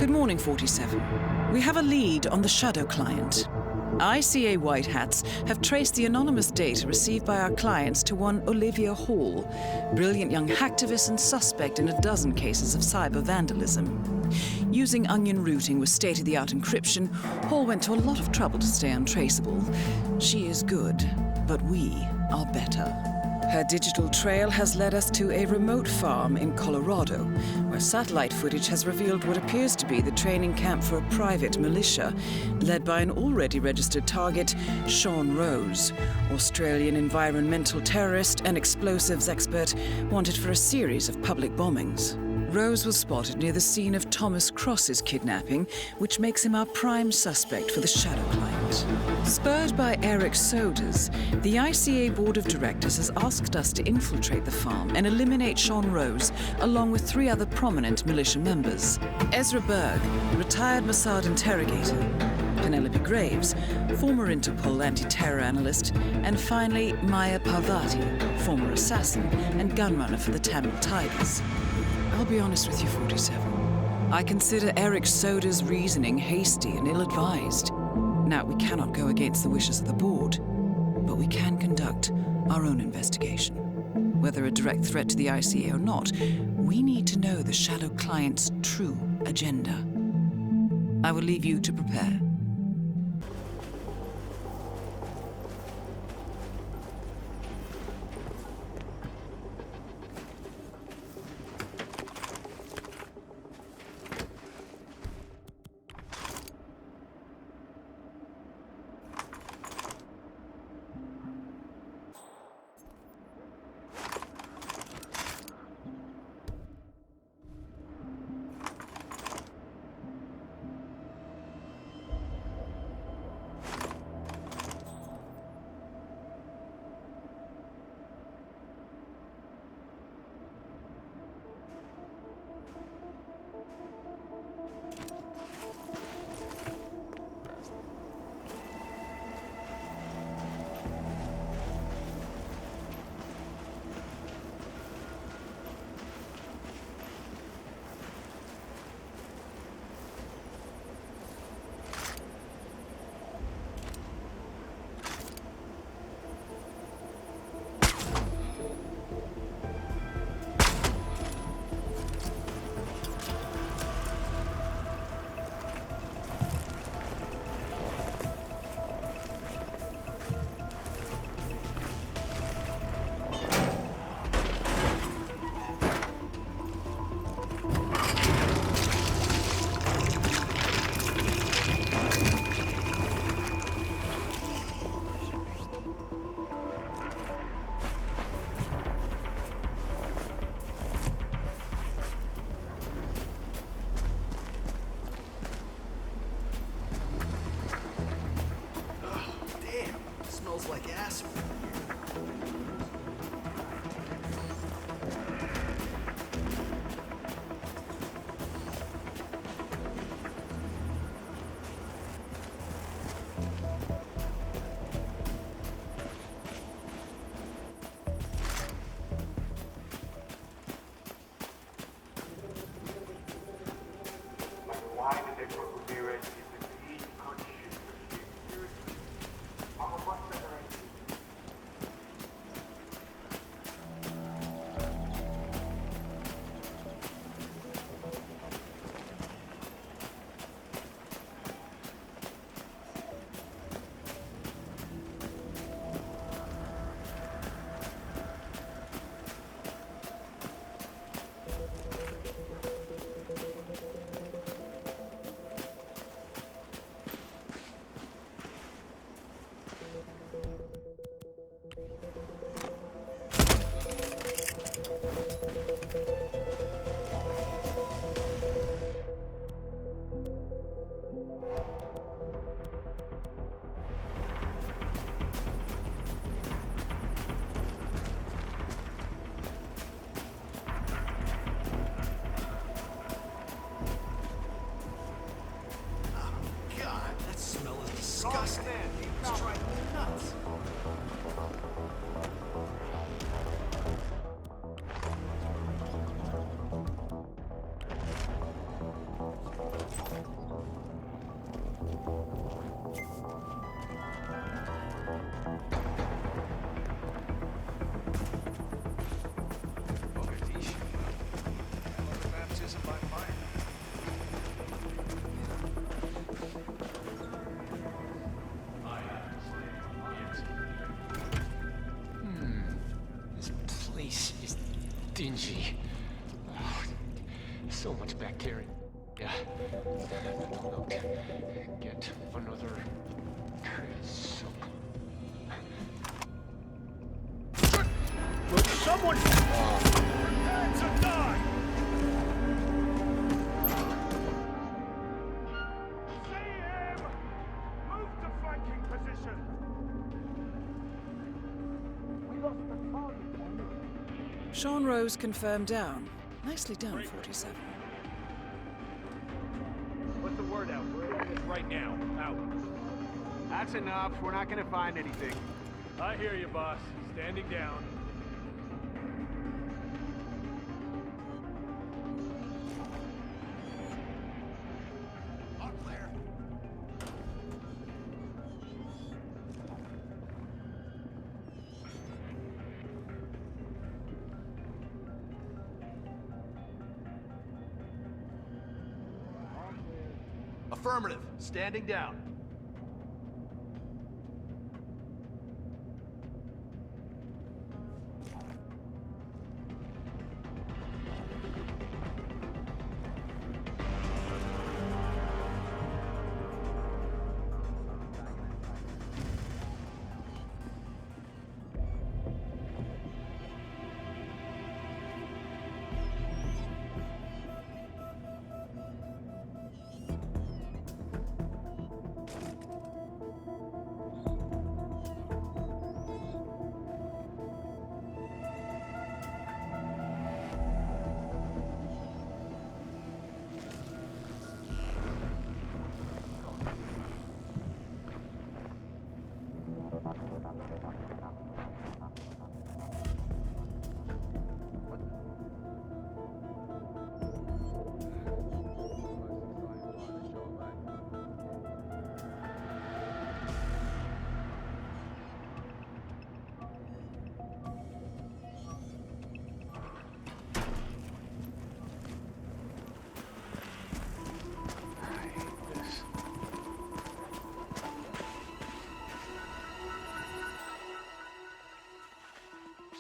Good morning, 47. We have a lead on the Shadow client. ICA White Hats have traced the anonymous data received by our clients to one Olivia Hall, brilliant young hacktivist and suspect in a dozen cases of cyber vandalism. Using onion routing with state-of-the-art encryption, Hall went to a lot of trouble to stay untraceable. She is good, but we are better. Her digital trail has led us to a remote farm in Colorado, where satellite footage has revealed what appears to be the training camp for a private militia, led by an already registered target, Sean Rose, Australian environmental terrorist and explosives expert wanted for a series of public bombings. Rose was spotted near the scene of Thomas Cross's kidnapping, which makes him our prime suspect for the Shadow client. Spurred by Eric Soders, the ICA Board of Directors has asked us to infiltrate the farm and eliminate Sean Rose, along with 3 other prominent militia members. Ezra Berg, retired Mossad interrogator, Penelope Graves, former Interpol anti-terror analyst, and finally Maya Parvati, former assassin and gunrunner for the Tamil Tigers. I'll be honest with you, 47. I consider Eric Soder's reasoning hasty and ill-advised. Now, we cannot go against the wishes of the board, but we can conduct our own investigation. Whether a direct threat to the ICA or not, we need to know the Shadow client's true agenda. I will leave you to prepare. Like acid. Why did they put Ramirez in the deep country? I'm a much better idea. dingy. So much bacteria. Yeah. Look, get another soap. Will someone prepare to die? See him! Move to flanking position. We lost the target. Sean Rose confirmed down. Nicely done, 47. What's the word out? We're in this right now. Out. That's enough. We're not gonna find anything. I hear you, boss. Standing down. All clear. Affirmative. Standing down.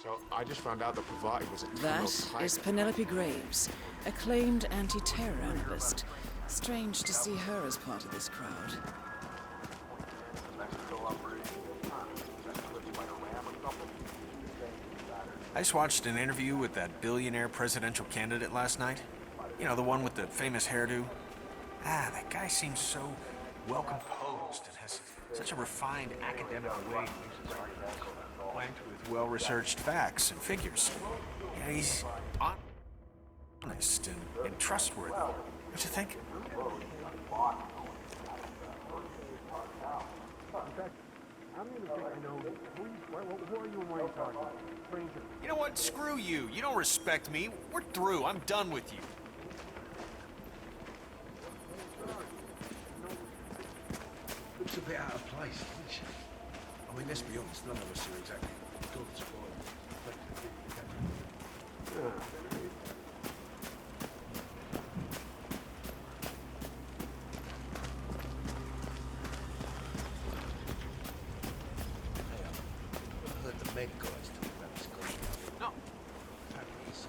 So I just found out that Pravati was a That is Penelope Graves, acclaimed anti-terror analyst. Strange to see her as part of this crowd. I just watched an interview with that billionaire presidential candidate last night. You know, the one with the famous hairdo. That guy seems so well composed and has such a refined academic way to use his arguments, flanked with well-researched facts and figures. You know, he's honest and trustworthy. What you think? You know what? Screw you. You don't respect me. We're through. I'm done with you. Looks a bit out of place, doesn't she? I mean, let's be honest, none of us are exactly God's spoiled. I heard the med guys talking about this guy. No. Apparently he's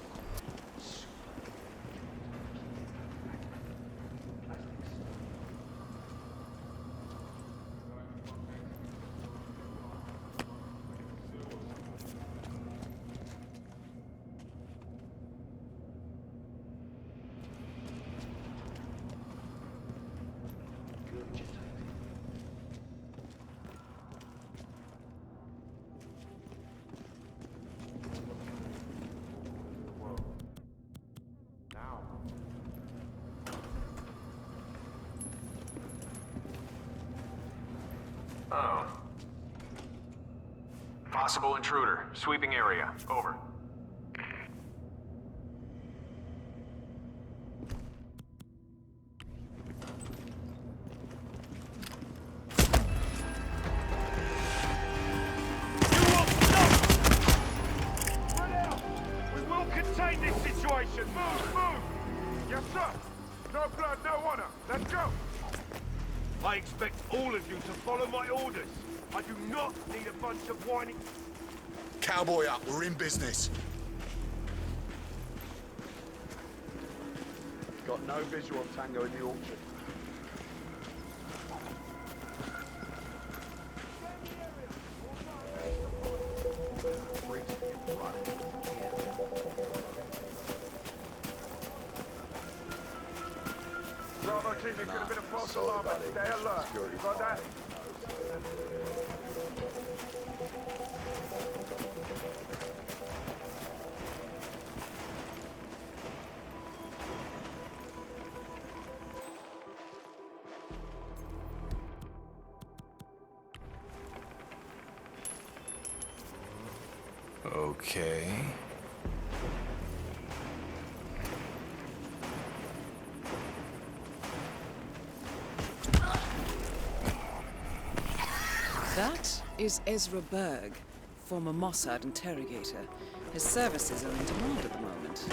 Oh. Possible intruder. Sweeping area. Over. We will contain this situation. Move, move. Yes, sir. No blood, no honor. Let's go. I expect all of you to follow my orders. I do not need a bunch of whining... Cowboy up, we're in business. Got no visual of Tango in the orchard. Bravo team, it could have been a false alarm, but stay alert. You got that? Okay. That is Ezra Berg, former Mossad interrogator. His services are in demand at the moment.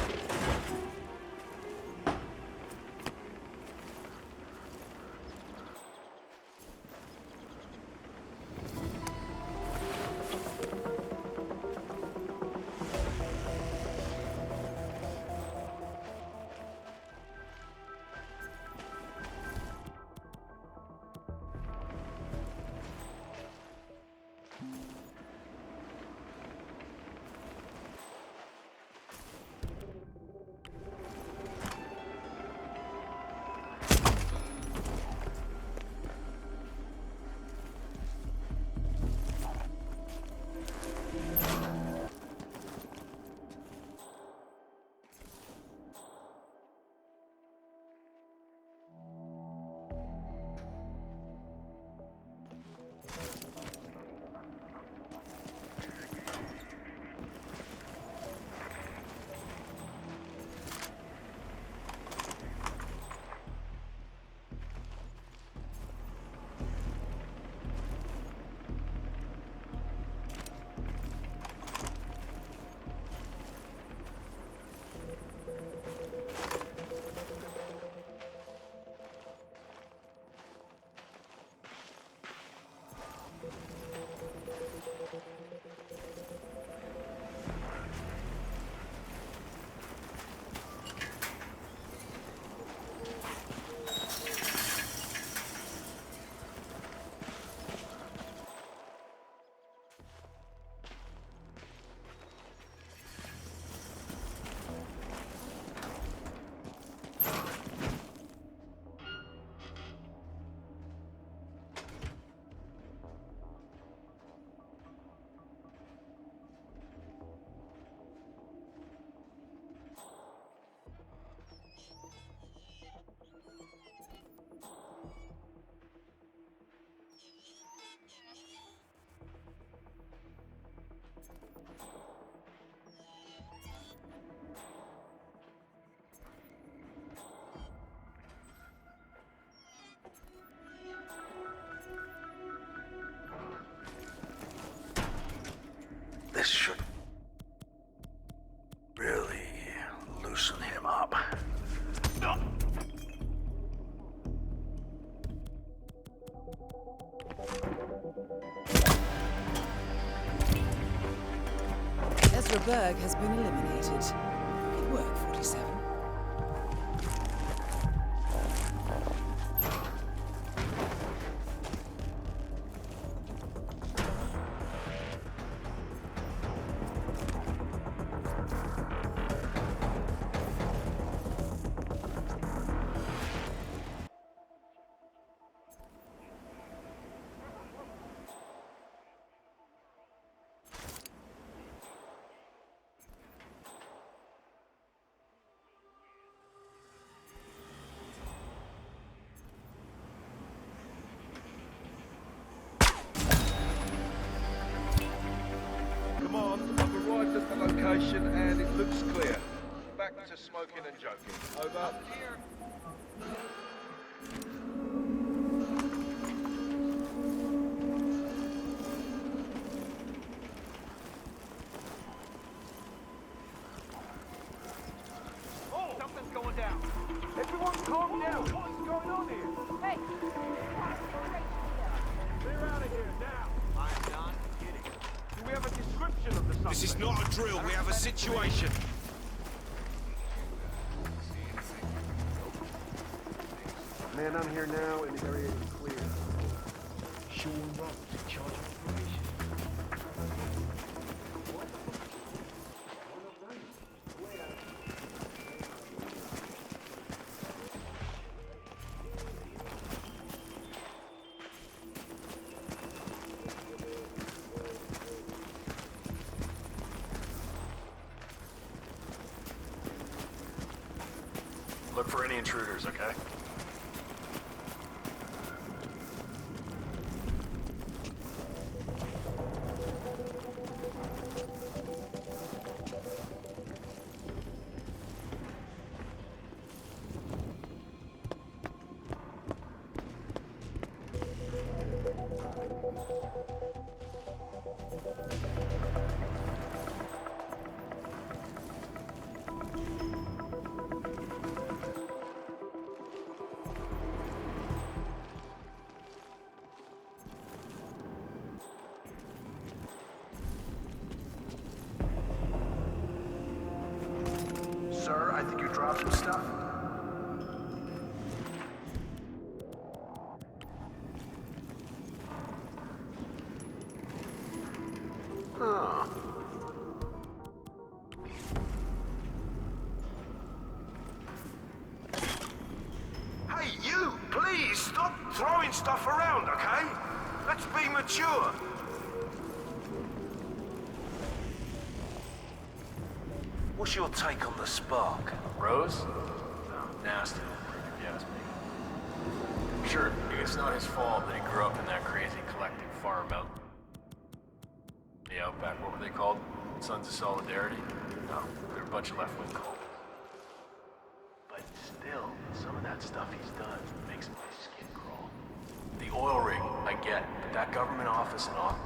This should really loosen him up. Ezra Berg has been eliminated. Good work, 47. Command, I've arrived at the location and it looks clear. Back to smoking and joking. Over. Oh, something's going down. Everyone calm down. What's going on here? Hey! Clear out of here now. I'm not kidding. Do we have a description of the suspect? This is not a drill, we have a situation. Man, I'm here now, and the area is clear. Sean Rose in charge of operations. Look for any intruders, okay? Sir, I think you dropped some stuff. Hey, you! Please stop throwing stuff around, okay? Let's be mature. What's your take on the spark? Rose? No, nasty. If you ask me. Sure, it's not his fault that he grew up in that crazy collective farm out. The Outback, what were they called? Sons of Solidarity? No, they're a bunch of left-wing cults. But still, some of that stuff he's done makes my skin crawl. The oil rig, I get, but that government office and all.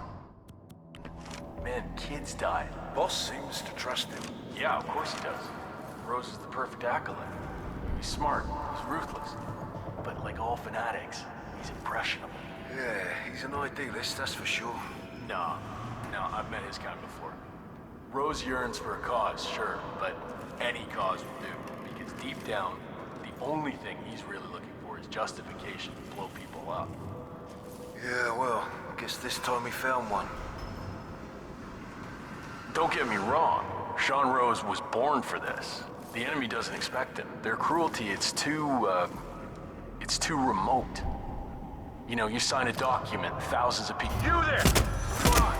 Man, kids died. Boss seems to trust him. Yeah, of course he does. Rose is the perfect acolyte. He's smart, he's ruthless. But like all fanatics, he's impressionable. Yeah, he's an idealist, that's for sure. No, I've met his kind before. Rose yearns for a cause, sure, but any cause will do. Because deep down, the only thing he's really looking for is justification to blow people up. Yeah, well, I guess this time he found one. Don't get me wrong, Sean Rose was born for this. The enemy doesn't expect him. Their cruelty, it's too remote. You know, you sign a document, thousands of people. You there! Come on!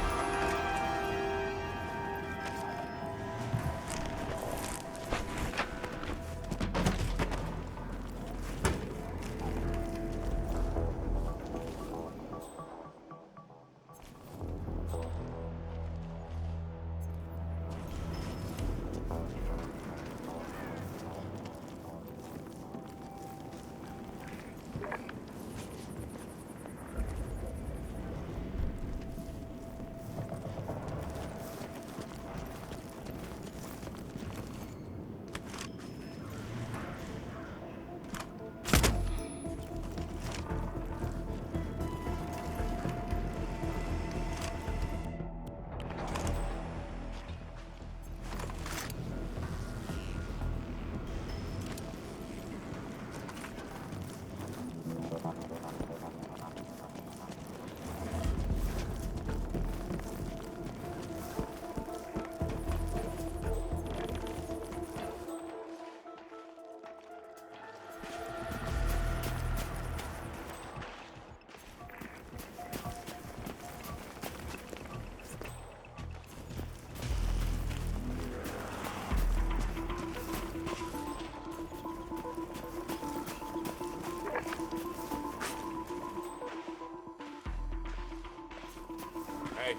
Hey,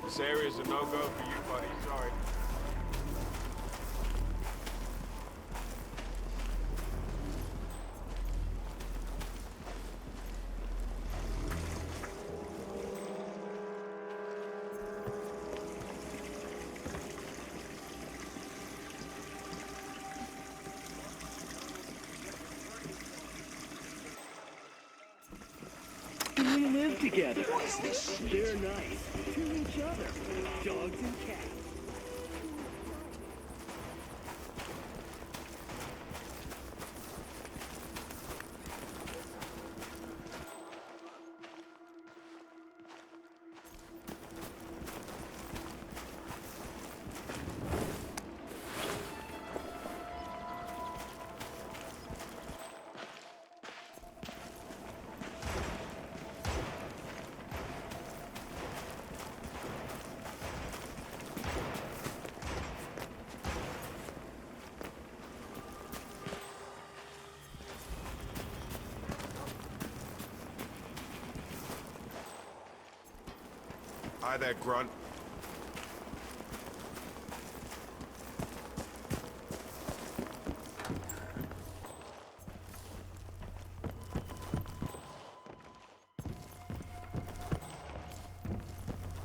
this area's a no-go for you, buddy. Sorry. We live together. They're nice to each other, dogs and cats. Hi there, Grunt.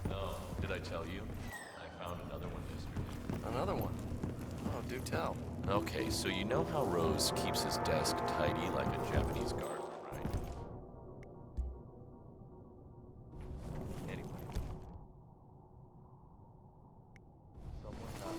Oh, did I tell you? I found another one yesterday. Another one? Oh, do tell. Okay, so you know how Rose keeps his desk tidy like a Japanese gardener, right? Anyway. Someone got...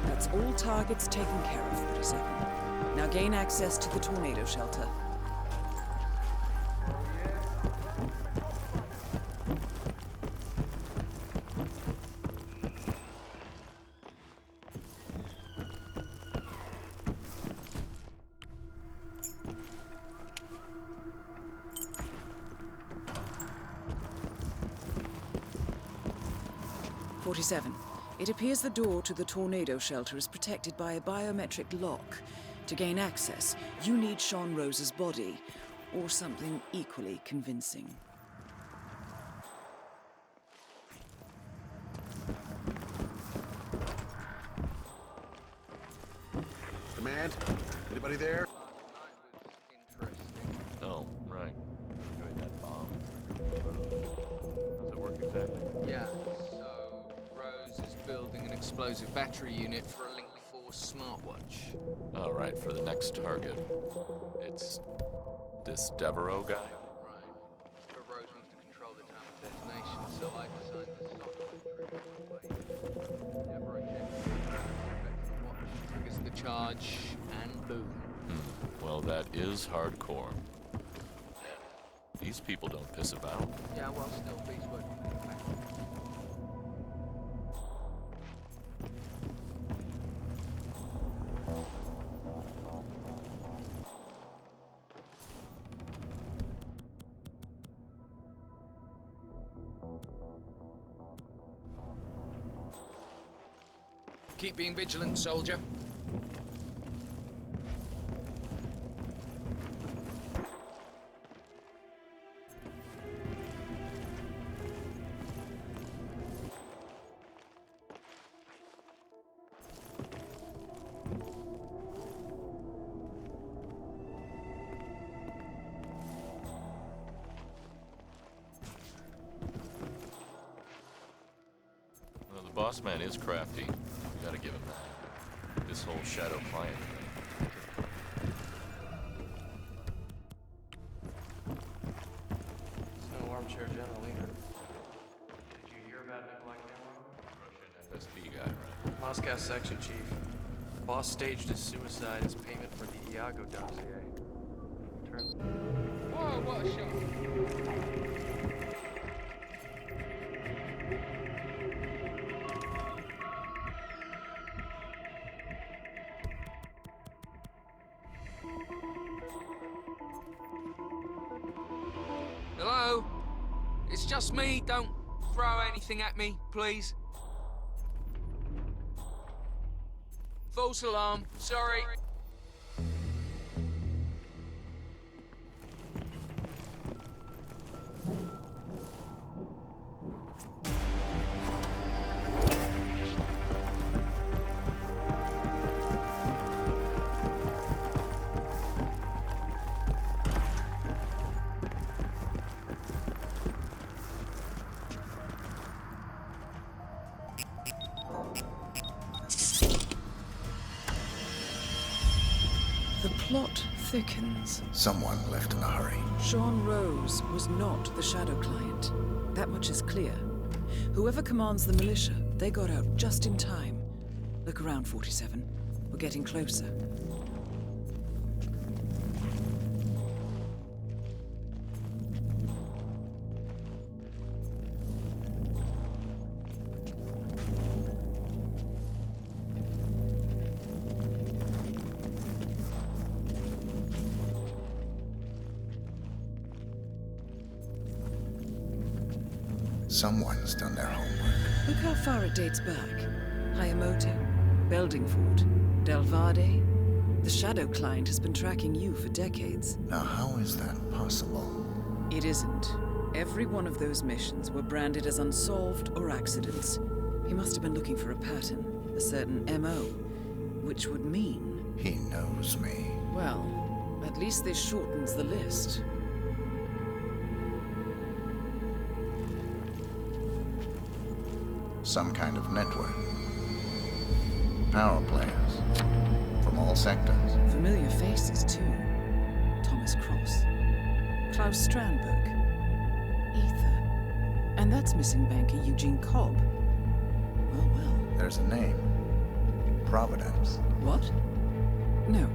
That's all targets taken care of, 47. Now gain access to the tornado shelter. It appears the door to the tornado shelter is protected by a biometric lock. To gain access, you need Sean Rose's body, or something equally convincing. Command? Anybody there? Oh, right. Enjoyed that bomb. How's it work exactly? Yeah, so Rose is building an explosive battery unit for a Link 4 smartwatch. All right, for the next target. It's this Devereaux guy? Right. But Rose wants to control the time of detonation, so I designed the software. Devereaux checks the watch, triggers the charge, and boom. Well, that is hardcore. These people don't piss about. Yeah, well, still, please work on the back. Keep being vigilant, soldier. Well, the boss man is crafty. You gotta give him that. This whole shadow client thing. No armchair general either. Did you hear about Nikolai Cameron? Russian FSB guy, right? Moscow section chief. Boss staged his suicide as payment for the Iago dossier. Turns. Whoa, what a shot. just me. Don't throw anything at me, please. False alarm. Sorry. The plot thickens. Someone left in a hurry. Sean Rose was not the Shadow Client. That much is clear. Whoever commands the militia, they got out just in time. Look around, 47. We're getting closer. Someone's done their homework. Look how far it dates back. Hayamoto, Beldingford, Delvade. The Shadow Client has been tracking you for decades. Now, how is that possible? It isn't. Every one of those missions were branded as unsolved or accidents. He must have been looking for a pattern, a certain MO, which would mean... He knows me. Well, at least this shortens the list. Some kind of network. Power players. From all sectors. Familiar faces, too. Thomas Cross. Klaus Strandberg. Ether. And that's missing banker Eugene Cobb. Well, well. There's a name. Providence. What? No.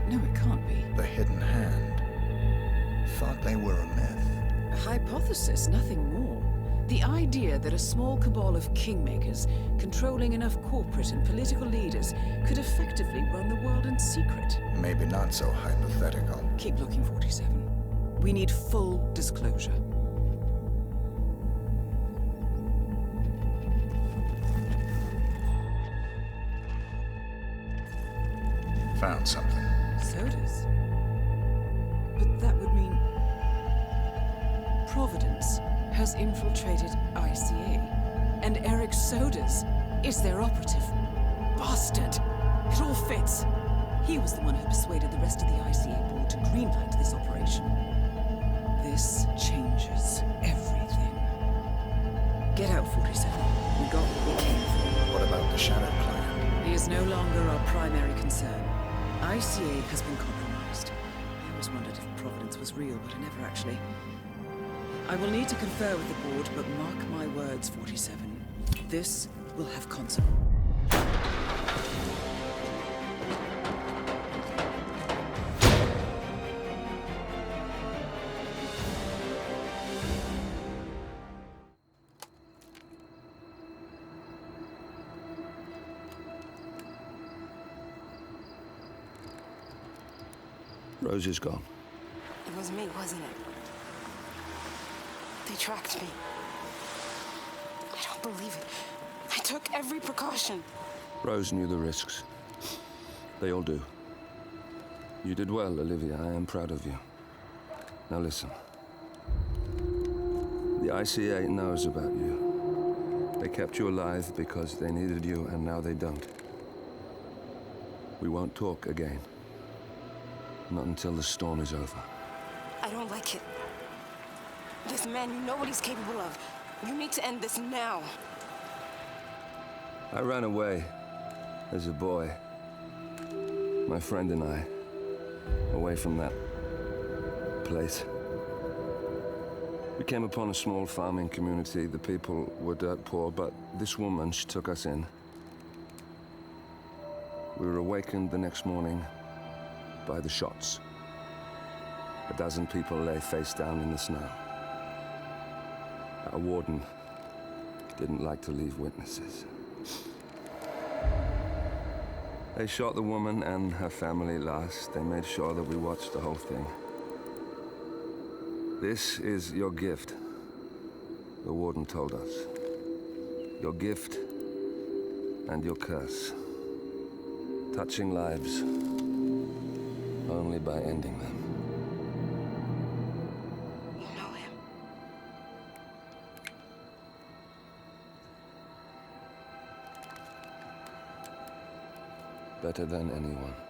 No, it can't be. The Hidden Hand. Thought they were a myth. A hypothesis, nothing more. The idea that a small cabal of kingmakers, controlling enough corporate and political leaders, could effectively run the world in secret. Maybe not so hypothetical. Keep looking, 47. We need full disclosure. Found something. Sodas? But that would mean... Providence has infiltrated ICA, and Eric Sodas is their operative. Bastard! It all fits. He was the one who persuaded the rest of the ICA board to greenlight this operation. This changes everything. Get out, 47. We got what we came for. What about the Shadow Client? He is no longer our primary concern. ICA has been compromised. I always wondered if Providence was real, but I never actually... I will need to confer with the board, but mark my words, 47. This will have consequences. Rose is gone. It was me, wasn't it? They tracked me. I don't believe it. I took every precaution. Rose knew the risks. They all do. You did well, Olivia. I am proud of you. Now listen. The ICA knows about you. They kept you alive because they needed you, and now they don't. We won't talk again. Not until the storm is over. I don't like it. This man, you know what he's capable of. You need to end this now. I ran away as a boy. My friend and I. Away from that place. We came upon a small farming community. The people were dirt poor, but this woman, she took us in. We were awakened the next morning by the shots. A dozen people lay face down in the snow. Our warden didn't like to leave witnesses. They shot the woman and her family last. They made sure that we watched the whole thing. This is your gift. The Warden told us. Your gift and your curse. Touching lives only by ending them. You know him. Better than anyone.